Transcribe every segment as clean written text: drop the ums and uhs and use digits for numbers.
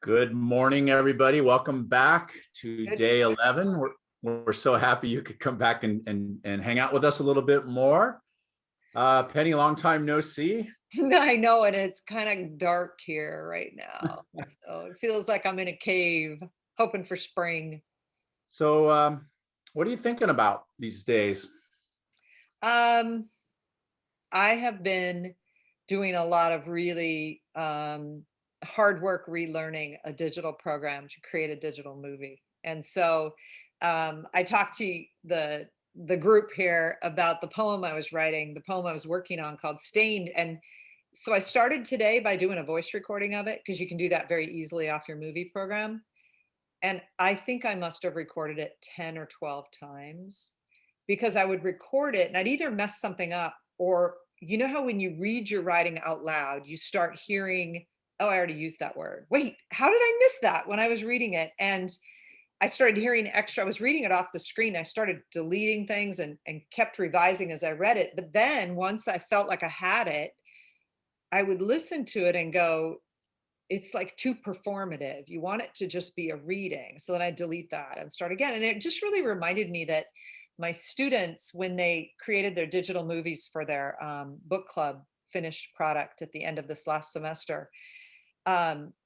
Good morning, everybody. Welcome back to Good. day 11. We're so happy you could come back and hang out with us a little bit more. Penny, long time no see. I know, and it's kind of dark here right now. So it feels like I'm in a cave, hoping for spring. So what are you thinking about these days? Um, I have been doing a lot of really hard work relearning a digital program to create a digital movie. And so I talked to the group here about the poem I was writing, the poem I was working on called Stained. And so I started today by doing a voice recording of it because you can do that very easily off your movie program. And I think I must have recorded it 10 or 12 times because I would record it and I'd either mess something up, or you know how when you read your writing out loud, you start hearing, oh, I already used that word. Wait, how did I miss that when I was reading it? And I started hearing extra. I was reading it off the screen. I started deleting things and kept revising as I read it. But then once I felt like I had it, I would listen to it and go, it's like too performative. You want it to just be a reading. So then I delete that and start again. And it just really reminded me that my students, when they created their digital movies for their book club finished product at the end of this last semester,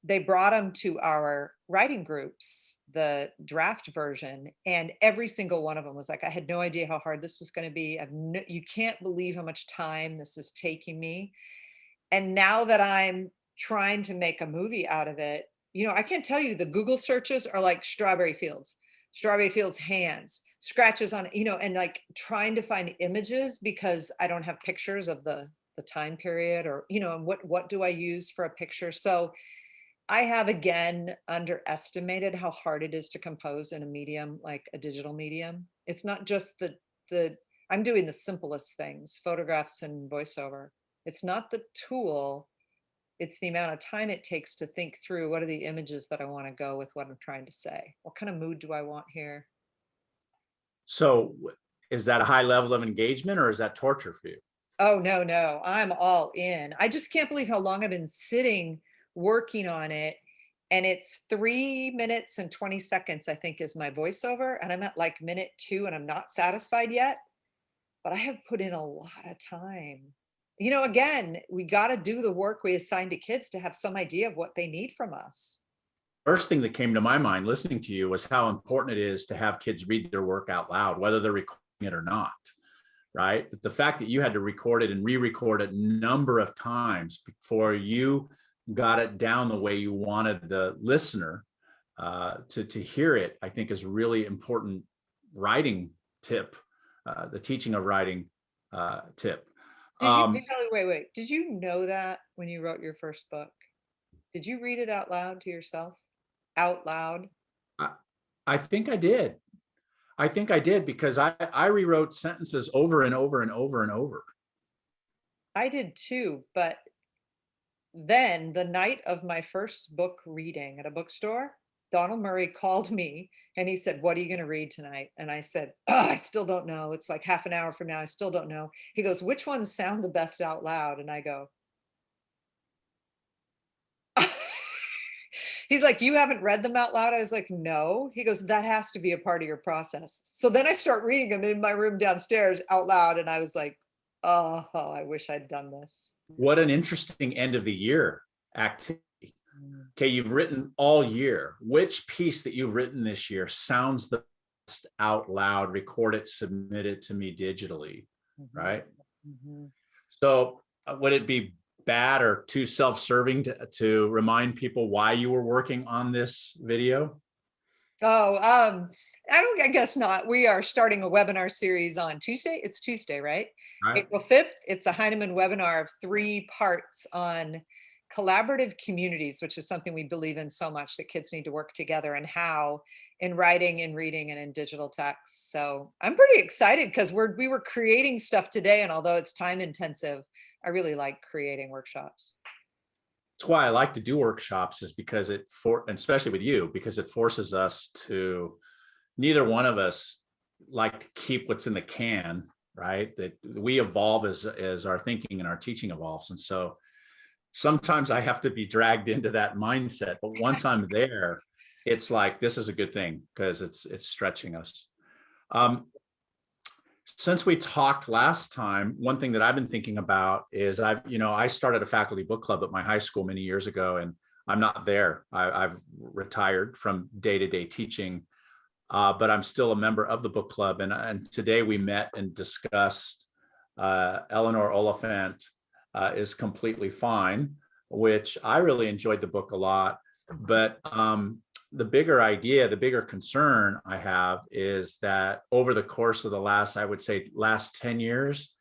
they brought them to our writing groups, the draft version, and every single one of them was like, I had no idea how hard this was going to be. You can't believe how much time this is taking me. And now that I'm trying to make a movie out of it, I can't tell you, the Google searches are like strawberry fields, hands, scratches on, and like trying to find images because I don't have pictures of the time period, or, and what do I use for a picture? So I have again underestimated how hard it is to compose in a medium like a digital medium. It's not just the I'm doing the simplest things, photographs and voiceover. It's not the tool, it's the amount of time it takes to think through what are the images that I want to go with what I'm trying to say. What kind of mood do I want here? So is that a high level of engagement or is that torture for you? Oh, no, no, I'm all in. I just can't believe how long I've been sitting working on it. And it's 3 minutes and 20 seconds, I think, is my voiceover. And I'm at like minute 2 and I'm not satisfied yet, but I have put in a lot of time. Again, we got to do the work we assign to kids to have some idea of what they need from us. First thing that came to my mind listening to you was how important it is to have kids read their work out loud, whether they're recording it or not. Right? But the fact that you had to record it and re-record it a number of times before you got it down the way you wanted the listener to hear it, I think is a really important writing tip, the teaching of writing tip. Wait. Did you know that when you wrote your first book? Did you read it out loud to yourself? Out loud? I, I think I did. I think I did because I rewrote sentences over and over and over and over. I did too, but then the night of my first book reading at a bookstore, Donald Murray called me and he said, "What are you going to read tonight?" And I said, "Oh, I still don't know. It's like half an hour from now. I still don't know." He goes, "Which ones sound the best out loud?" And I go, he's like, "You haven't read them out loud?" I was like, "No." He goes, "That has to be a part of your process." So then I start reading them in my room downstairs out loud. And I was like, oh, I wish I'd done this. What an interesting end of the year activity. Okay, you've written all year. Which piece that you've written this year sounds the best out loud? Record it, submit it to me digitally, right? So would it be bad or too self-serving to remind people why you were working on this video? Oh, I guess not. We are starting a webinar series on Tuesday. It's Tuesday, right? Right. April 5th. It's a Heinemann webinar of 3 parts on collaborative communities, which is something we believe in so much, that kids need to work together, and how in writing, in reading, and in digital text. So I'm pretty excited because we were creating stuff today. And although it's time intensive, I really like creating workshops. That's why I like to do workshops, is because and especially with you, because it forces us to, neither one of us like to keep what's in the can, right? That we evolve as our thinking and our teaching evolves. And so sometimes I have to be dragged into that mindset. But once I'm there, it's like, this is a good thing because it's stretching us. Since we talked last time, one thing that I've been thinking about is I started a faculty book club at my high school many years ago, and I'm not there. I've retired from day-to-day teaching, but I'm still a member of the book club. And today we met and discussed Eleanor Oliphant is Completely Fine, which I really enjoyed the book a lot. But the bigger idea, the bigger concern I have is that over the course of the last 10 years,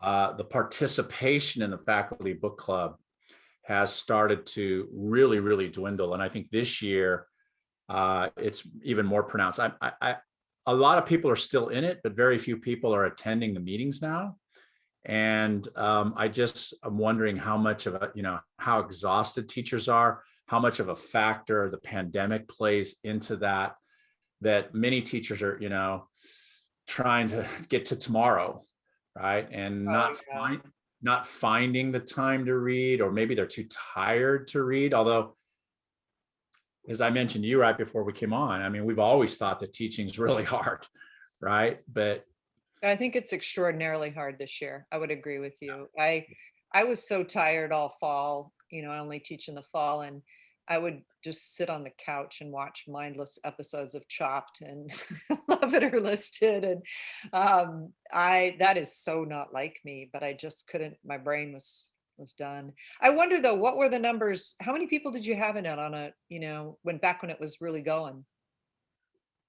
the participation in the faculty book club has started to really, really dwindle. And I think this year, it's even more pronounced. A lot of people are still in it, but very few people are attending the meetings now. And I'm wondering how much of how exhausted teachers are, how much of a factor the pandemic plays into that many teachers are, trying to get to tomorrow, right? And not finding the time to read, or maybe they're too tired to read. Although, as I mentioned to you right before we came on, I mean, we've always thought that teaching is really hard, right? But I think it's extraordinarily hard this year. I would agree with you. I was so tired all fall, I only teach in the fall, and I would just sit on the couch and watch mindless episodes of Chopped and Love It or Listed. And that is so not like me, but I just couldn't, my brain was done. I wonder though, what were the numbers? How many people did you have in it on back when it was really going?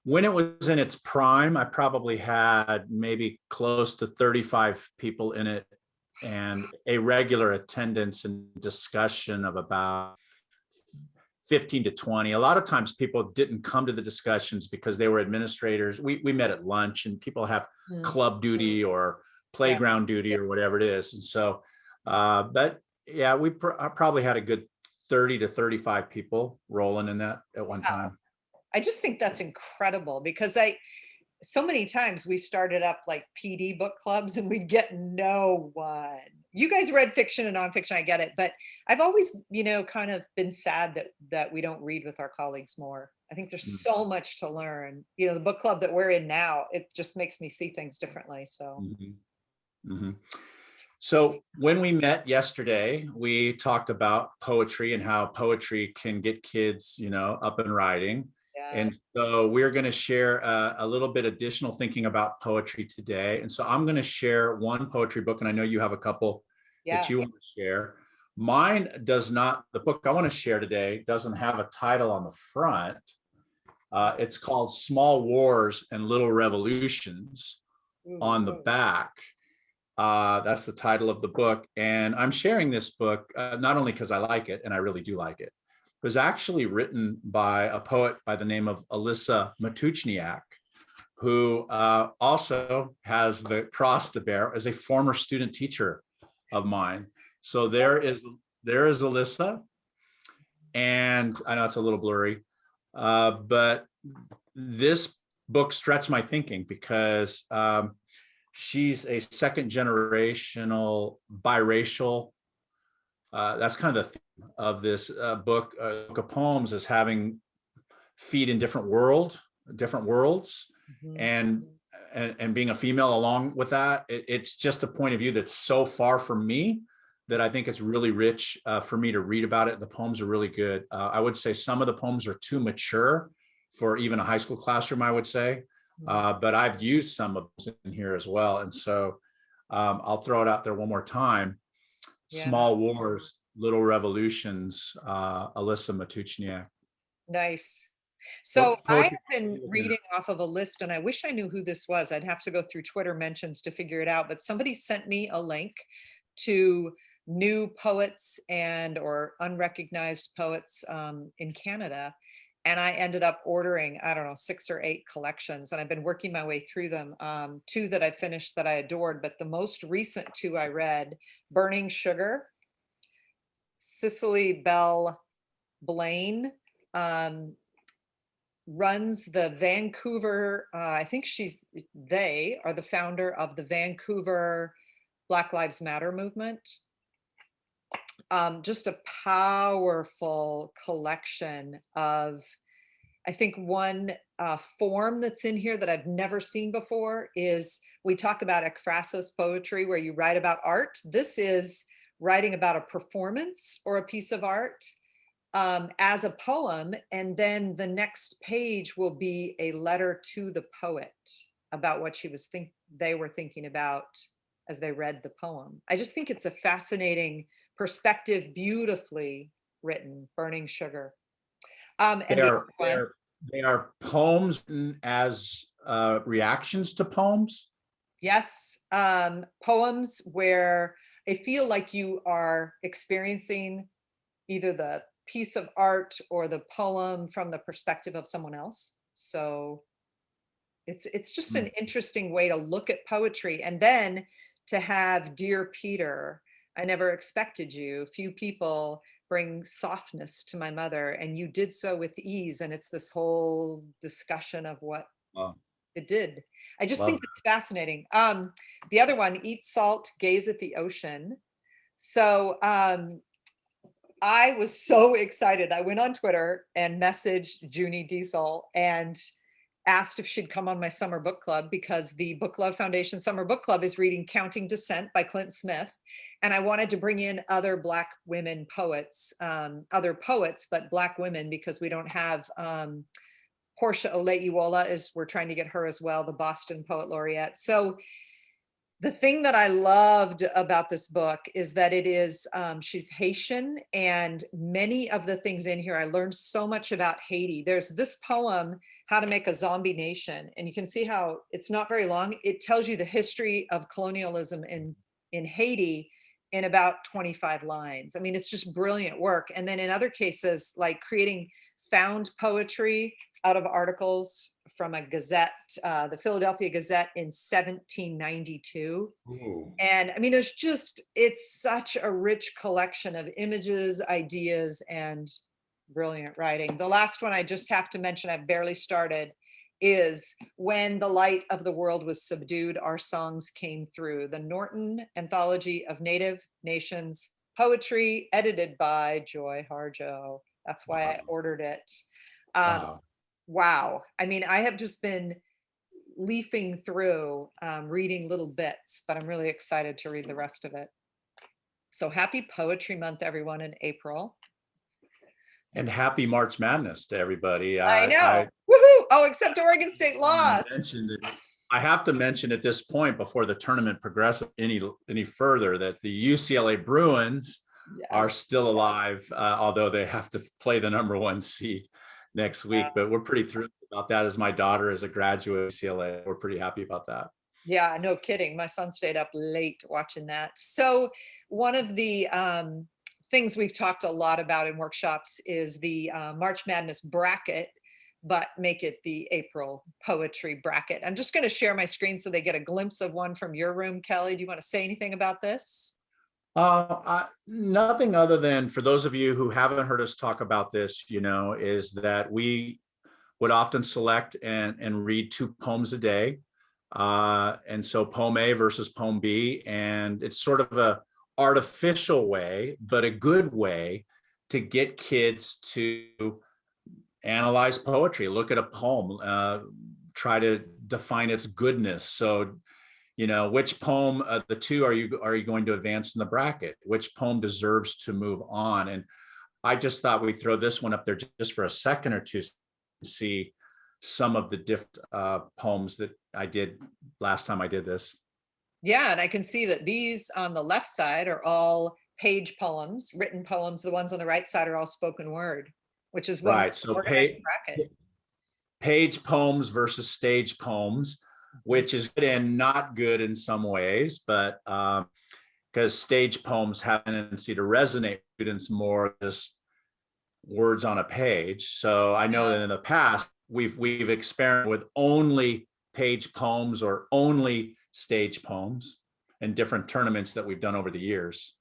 when it was in its prime, I probably had maybe close to 35 people in it, and a regular attendance and discussion of about 15 to 20. A lot of times people didn't come to the discussions because they were administrators. We met at lunch, and people have club duty or playground duty or whatever it is. And so, but yeah, I probably had a good 30 to 35 people rolling in that at one time. I just think that's incredible, because so many times we started up like PD book clubs and we'd get no one. You guys read fiction and nonfiction, I get it, but I've always, kind of been sad that we don't read with our colleagues more. I think there's so much to learn. The book club that we're in now, it just makes me see things differently. So. So when we met yesterday, we talked about poetry and how poetry can get kids, up and writing. And so we're going to share a little bit additional thinking about poetry today. And so I'm going to share one poetry book, and I know you have a couple that you want to share. Mine does not, the book I want to share today doesn't have a title on the front. It's called Small Wars and Little Revolutions on the back. That's the title of the book. And I'm sharing this book not only because I like it, and I really do like it. It was actually written by a poet by the name of Alyssa Matuchniak, who also has the cross to bear as a former student teacher of mine. So there is Alyssa, and I know it's a little blurry, but this book stretched my thinking because she's a second generational biracial. That's kind of the theme of this book of poems, is having feet in different worlds, and being a female along with that. It's just a point of view that's so far from me that I think it's really rich for me to read about it. The poems are really good. I would say some of the poems are too mature for even a high school classroom, I would say. But I've used some of them in here as well. And so I'll throw it out there one more time. Small Wars, Little Revolutions, Alyssa Matuchniak. Nice. So I have been reading off of a list, and I wish I knew who this was. I'd have to go through Twitter mentions to figure it out, but somebody sent me a link to new poets or unrecognized poets in Canada. And I ended up ordering, I don't know, 6 or 8 collections, and I've been working my way through them. 2 that I finished that I adored, but the most recent 2 I read, Burning Sugar, Cicely Bell Blaine, runs the Vancouver, I think they are the founder of the Vancouver Black Lives Matter movement. just a powerful collection of, I think one form that's in here that I've never seen before is, we talk about ekphrasis poetry, where you write about art. This is writing about a performance or a piece of art as a poem. And then the next page will be a letter to the poet about what they were thinking about as they read the poem. I just think it's a fascinating perspective, beautifully written. Burning Sugar. And They the are other one, they are poems as reactions to poems. yes, poems where I feel like you are experiencing either the piece of art or the poem from the perspective of someone else. So it's just an Mm. interesting way to look at poetry. And then to have Dear Peter, I never expected you. Few people bring softness to my mother, and you did so with ease. And it's this whole discussion of what Wow. it did. I just Love think it's fascinating. The other one, Eat Salt, Gaze at the Ocean. So I was so excited. I went on Twitter and messaged Junie Diesel and asked if she'd come on my summer book club, because the Book Love Foundation Summer Book Club is reading Counting Descent by Clint Smith. And I wanted to bring in other Black women poets, other poets, but Black women, because we don't have Portia Oleyiwola, is we're trying to get her as well, the Boston Poet Laureate. So the thing that I loved about this book is that it is, she's Haitian, and many of the things in here, I learned so much about Haiti. There's this poem, How to Make a Zombie Nation, and you can see how it's not very long. It tells you the history of colonialism in Haiti in about 25 lines. I mean, it's just brilliant work. And then in other cases, like creating found poetry out of articles from a Gazette, the Philadelphia Gazette in 1792. Ooh. And I mean, it's such a rich collection of images, ideas, and brilliant writing. The last one I just have to mention, I've barely started, is When the Light of the World Was Subdued, Our Songs Came Through, the Norton Anthology of Native Nations Poetry, edited by Joy Harjo. That's why I ordered it. Um, Wow. wow. I mean, I have just been leafing through, reading little bits, but I'm really excited to read the rest of it. So happy Poetry Month, everyone, in April. And happy March Madness to everybody. I know. I Woohoo! Oh, except Oregon State lost. I have to mention at this point, before the tournament progresses any further, that the UCLA Bruins are Yes. still alive, although they have to play the #1 seed next week. But we're pretty thrilled about that. As my daughter is a graduate of UCLA, we're pretty happy about that. Yeah, no kidding. My son stayed up late watching that. So one of the things we've talked a lot about in workshops is the March Madness bracket, but make it the April poetry bracket. I'm just going to share my screen so they get a glimpse of one from your room. Kelly, do you want to say anything about this? Nothing other than, for those of you who haven't heard us talk about this, is that we would often select and read 2 poems a day. And so poem A versus poem B, and it's sort of a artificial way, but a good way to get kids to analyze poetry, look at a poem, try to define its goodness. So, which poem of the 2 are you going to advance in the bracket? Which poem deserves to move on? And I just thought we'd throw this one up there just for a second or two to see some of the different poems that I did last time I did this. Yeah, and I can see that these on the left side are all page poems, written poems. The ones on the right side are all spoken word, which is when Right. So organize the bracket. page poems versus stage poems, which is good and not good in some ways, but because stage poems have a tendency to resonate with students more just words on a page. So I know that in the past we've experimented with only page poems or only stage poems in different tournaments that we've done over the years.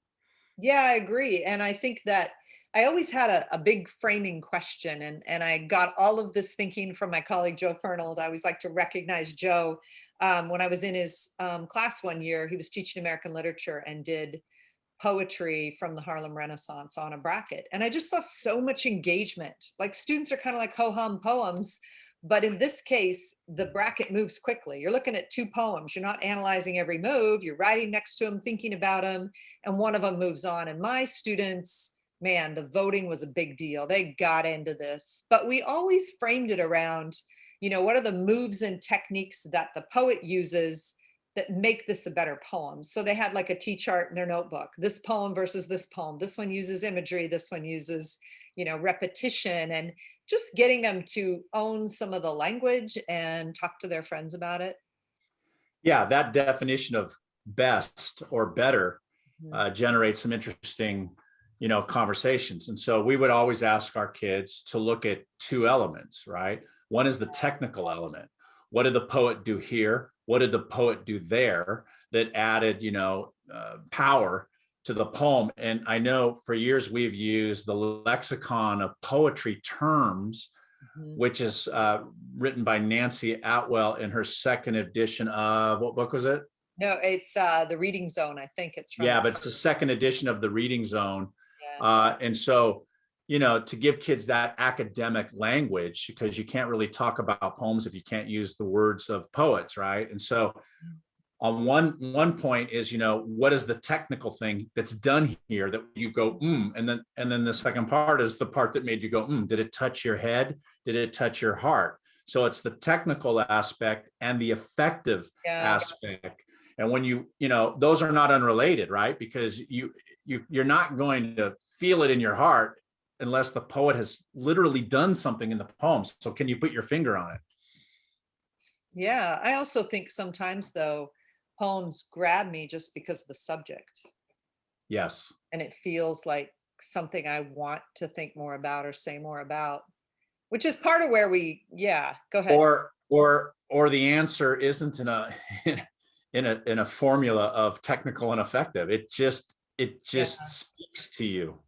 Yeah, I agree. And I think that I always had a big framing question, and I got all of this thinking from my colleague, Joe Fernald. I always like to recognize Joe. When I was in his class one year, he was teaching American literature and did poetry from the Harlem Renaissance on a bracket. And I just saw so much engagement. Like students are kind of like ho-hum poems, but in this case, the bracket moves quickly. You're looking at two poems. You're not analyzing every move. You're writing next to them, thinking about them, and one of them moves on. And my students, man, the voting was a big deal. They got into this, but we always framed it around, what are the moves and techniques that the poet uses that make this a better poem? So they had like a T-chart in their notebook, this poem versus this poem. This one uses imagery, this one uses, repetition, and just getting them to own some of the language and talk to their friends about it. Yeah, that definition of best or better Mhm. generates some interesting, conversations. And so we would always ask our kids to look at two elements, right? One is the technical element. What did the poet do here? What did the poet do there that added, power to the poem? And I know for years we've used the lexicon of poetry terms, Mhm. which is written by Nancy Atwell in her second edition of, what book was it? No, it's the Reading Zone. I think it's from. Yeah, but it's the second edition of the Reading Zone. Yeah. And so, to give kids that academic language, because you can't really talk about poems if you can't use the words of poets, right? And so on one point is, what is the technical thing that's done here that you go, and then the second part is the part that made you go, did it touch your head? Did it touch your heart? So it's the technical aspect and the effective aspect. And when those are not unrelated, right? Because you're not going to feel it in your heart unless the poet has literally done something in the poem. So can you put your finger on it? Yeah, I also think sometimes though, poems grab me just because of the subject, Yes. and it feels like something I want to think more about or say more about, which is part of where go ahead. Or the answer isn't in a in a formula of technical and effective. It just Yeah. speaks to you.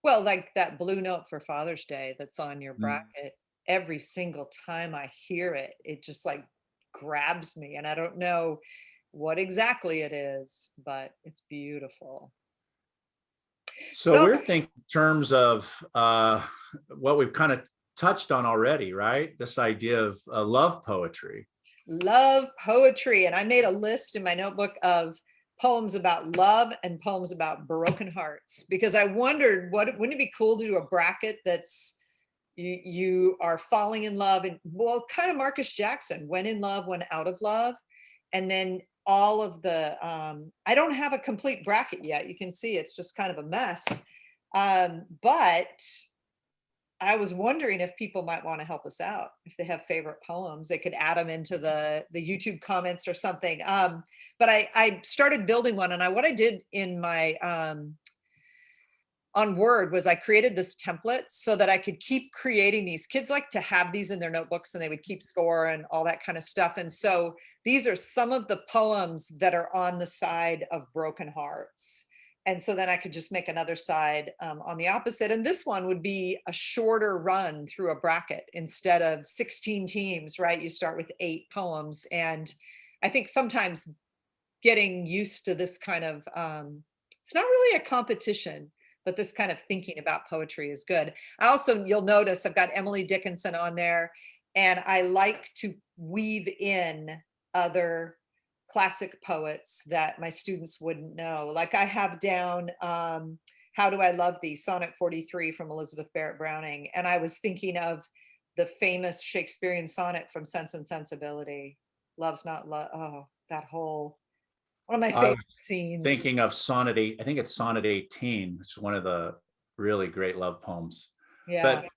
Well, like that blue note for Father's Day that's on your Mm. bracket, every single time I hear it, it just like grabs me. And I don't know what exactly it is, but it's beautiful. So So we're thinking in terms of what we've kind of touched on already, right? This idea of love poetry. love poetry. And I made a list in my notebook of poems about love and poems about broken hearts, because I wondered, wouldn't it be cool to do a bracket that's you are falling in love, and well, kind of Marcus Jackson, when in love, when out of love, and then all of the I don't have a complete bracket yet. You can see it's just kind of a mess. But I was wondering if people might want to help us out. If they have favorite poems, they could add them into the YouTube comments or something. But I started building one, and what I did in my on Word was I created this template so that I could keep creating these. Kids like to have these in their notebooks, and they would keep score and all that kind of stuff. And so these are some of the poems that are on the side of broken hearts. And so then I could just make another side on the opposite. And this one would be a shorter run through a bracket instead of 16 teams, right? You start with 8 poems. And I think sometimes getting used to this kind of, it's not really a competition, but this kind of thinking about poetry is good. I also, you'll notice I've got Emily Dickinson on there, and I like to weave in other classic poets that my students wouldn't know. Like I have down How Do I Love Thee, Sonnet 43 from Elizabeth Barrett Browning. And I was thinking of the famous Shakespearean sonnet from Sense and Sensibility, Love's Not Love. Oh, that whole, one of my I was favorite scenes. thinking of Sonnet 8. I think it's Sonnet 18. It's one of the really great love poems. Yeah. But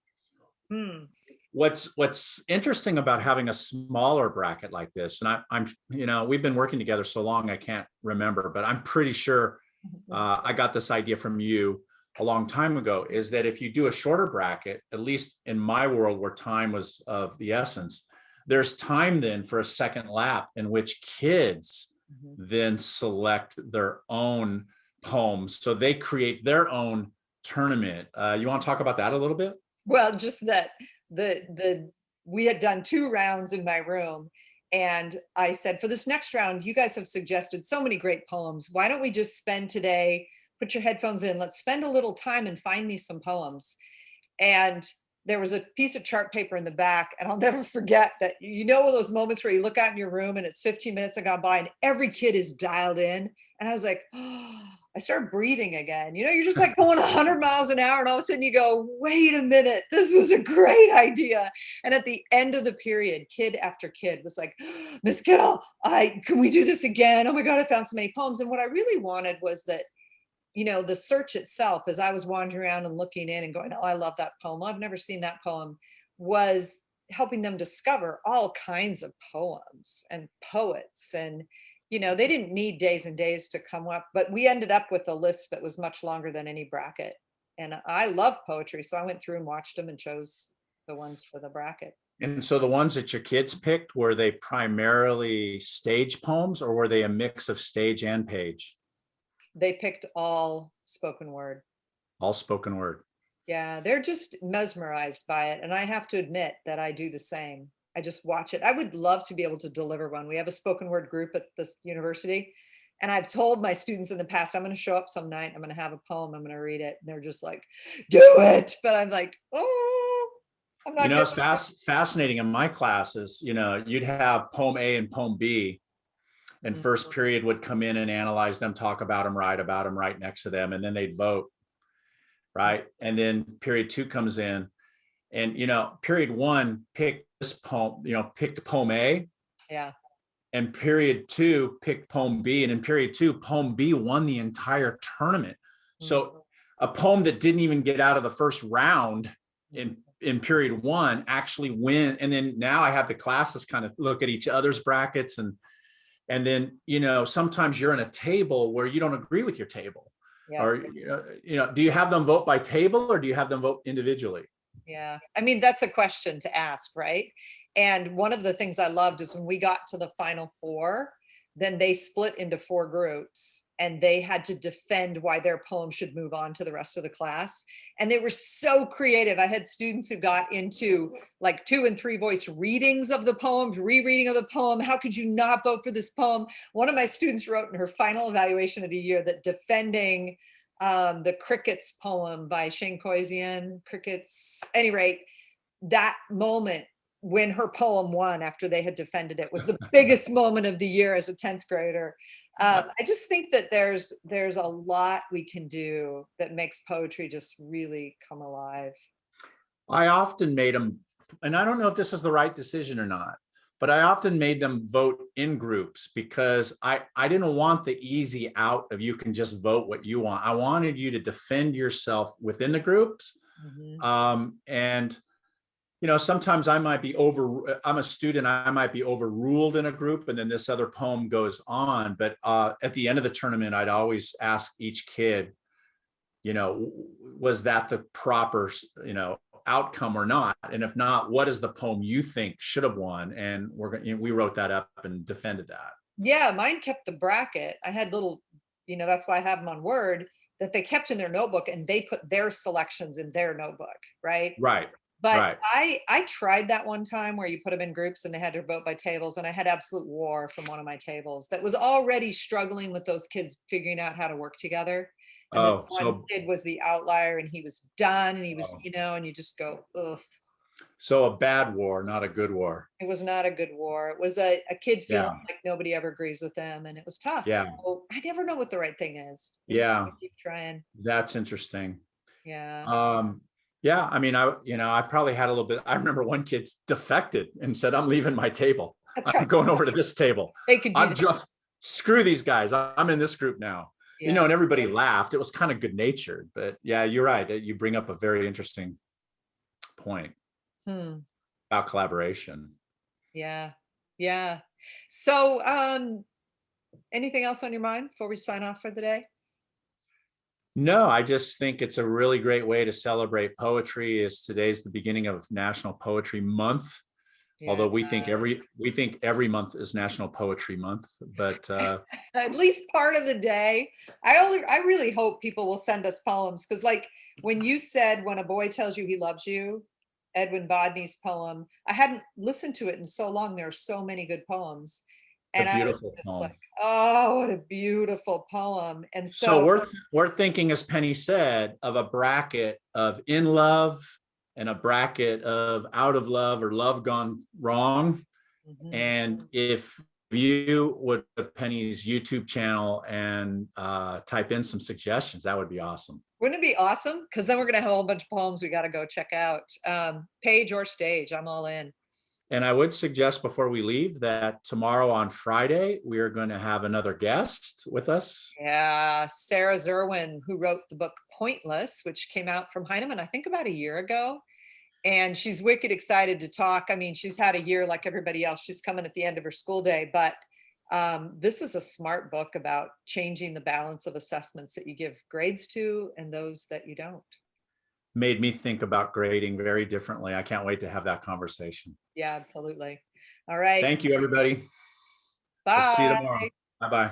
Hmm. what's interesting about having a smaller bracket like this, and I'm we've been working together so long I can't remember, but I'm pretty sure I got this idea from you a long time ago, is that if you do a shorter bracket, at least in my world where time was of the essence, there's time then for a second lap in which kids then select their own poems. So they create their own tournament. You want to talk about that a little bit? Well, just that we had done 2 rounds in my room, and I said, for this next round, you guys have suggested so many great poems. Why don't we just spend today put your headphones in. Let's spend a little time and find me some poems. And there was a piece of chart paper in the back, and I'll never forget that. Those moments where you look out in your room and it's 15 minutes have gone by and every kid is dialed in. And I was like, oh, I started breathing again. You're just like going 100 miles an hour, and all of a sudden you go, wait a minute, this was a great idea. And at the end of the period, kid after kid was like, Miss Kittle, can we do this again? Oh my God, I found so many poems. And what I really wanted was that, the search itself, as I was wandering around and looking in and going, oh, I love that poem, I've never seen that poem, was helping them discover all kinds of poems and poets. And, they didn't need days and days to come up, but we ended up with a list that was much longer than any bracket. And I love poetry, so I went through and watched them and chose the ones for the bracket. And so the ones that your kids picked, were they primarily stage poems, or were they a mix of stage and page? They picked all spoken word. All spoken word. Yeah, they're just mesmerized by it. And I have to admit that I do the same. I just watch it. I would love to be able to deliver one. We have a spoken word group at this university. And I've told my students in the past, I'm going to show up some night, I'm going to have a poem, I'm going to read it. And they're just like, do it. But I'm like, oh, I'm not good. It's fascinating in my classes, you'd have poem A and poem B, and first period would come in and analyze them, talk about them, right next to them, and then they'd vote. Right. And then period 2 comes in, and, period 1 picked this poem, picked poem A. Yeah. And period 2 picked poem B. And in period 2, poem B won the entire tournament. So a poem that didn't even get out of the first round in period 1 actually win. And then now I have the classes kind of look at each other's brackets, and then, sometimes you're in a table where you don't agree with your table. Yeah. Or, do you have them vote by table, or do you have them vote individually? Yeah. I mean, that's a question to ask, right? And one of the things I loved is when we got to the final 4, then they split into 4 groups, and they had to defend why their poem should move on to the rest of the class. And they were so creative. I had students who got into like 2 and 3 voice readings of the poems, rereading of the poem. How could you not vote for this poem? One of my students wrote in her final evaluation of the year that defending the Crickets poem by Shane Koisian, Crickets, any rate, that moment when her poem won after they had defended it was the biggest moment of the year as a 10th grader. I just think that there's a lot we can do that makes poetry just really come alive. I often made them, and I don't know if this is the right decision or not, but I often made them vote in groups, because I didn't want the easy out of you can just vote what you want. I wanted you to defend yourself within the groups. And sometimes I'm a student, I might be overruled in a group, and then this other poem goes on. But at the end of the tournament, I'd always ask each kid, was that the proper, outcome or not? And if not, what is the poem you think should have won? And we wrote that up and defended that. Yeah, mine kept the bracket. I had little, that's why I have them on Word, that they kept in their notebook, and they put their selections in their notebook, right? Right. But right. I tried that one time where you put them in groups and they had to vote by tables, and I had absolute war from one of my tables that was already struggling with those kids figuring out how to work together. And this one kid was the outlier, and he was done, and he was, and you just go, ugh. So a bad war, not a good war. It was not a good war. It was a kid feeling like nobody ever agrees with them, and it was tough. Yeah. So I never know what the right thing is. Keep trying. That's interesting. Yeah. Yeah. I mean, I probably had a little bit. I remember one kid defected and said, I'm leaving my table. I'm going over to this table. I'm just, screw these guys. I'm in this group now. Yeah. And everybody laughed. It was kind of good natured, but yeah, you're right. You bring up a very interesting point about collaboration. Yeah. Yeah. So, anything else on your mind before we sign off for the day? No, I just think it's a really great way to celebrate poetry. Is today's the beginning of National Poetry Month. Yeah. Although we think every month is National Poetry Month, but at least part of the day. I really hope people will send us poems, because like when you said When a Boy Tells You He Loves You, Edwin Bodney's poem, I hadn't listened to it in so long. There are so many good poems. And I was beautiful just poem. like, oh, what a beautiful poem. And So so, we're thinking, as Penny said, of a bracket of in love and a bracket of out of love or love gone wrong. mhm. And if you would put Penny's YouTube channel and type in some suggestions, that would be awesome. Wouldn't it be awesome? Because then we're gonna have a whole bunch of poems we gotta go check out. Page or stage, I'm all in. And I would suggest before we leave that tomorrow on Friday, we are going to have another guest with us. Yeah, Sarah Zerwin, who wrote the book Pointless, which came out from Heinemann, I think about a year ago. And she's wicked excited to talk. I mean, she's had a year like everybody else. She's coming at the end of her school day, but this is a smart book about changing the balance of assessments that you give grades to and those that you don't. Made me think about grading very differently. I can't wait to have that conversation. Yeah, absolutely. All right. Thank you, everybody. We'll see you Bye. tomorrow. Bye-bye.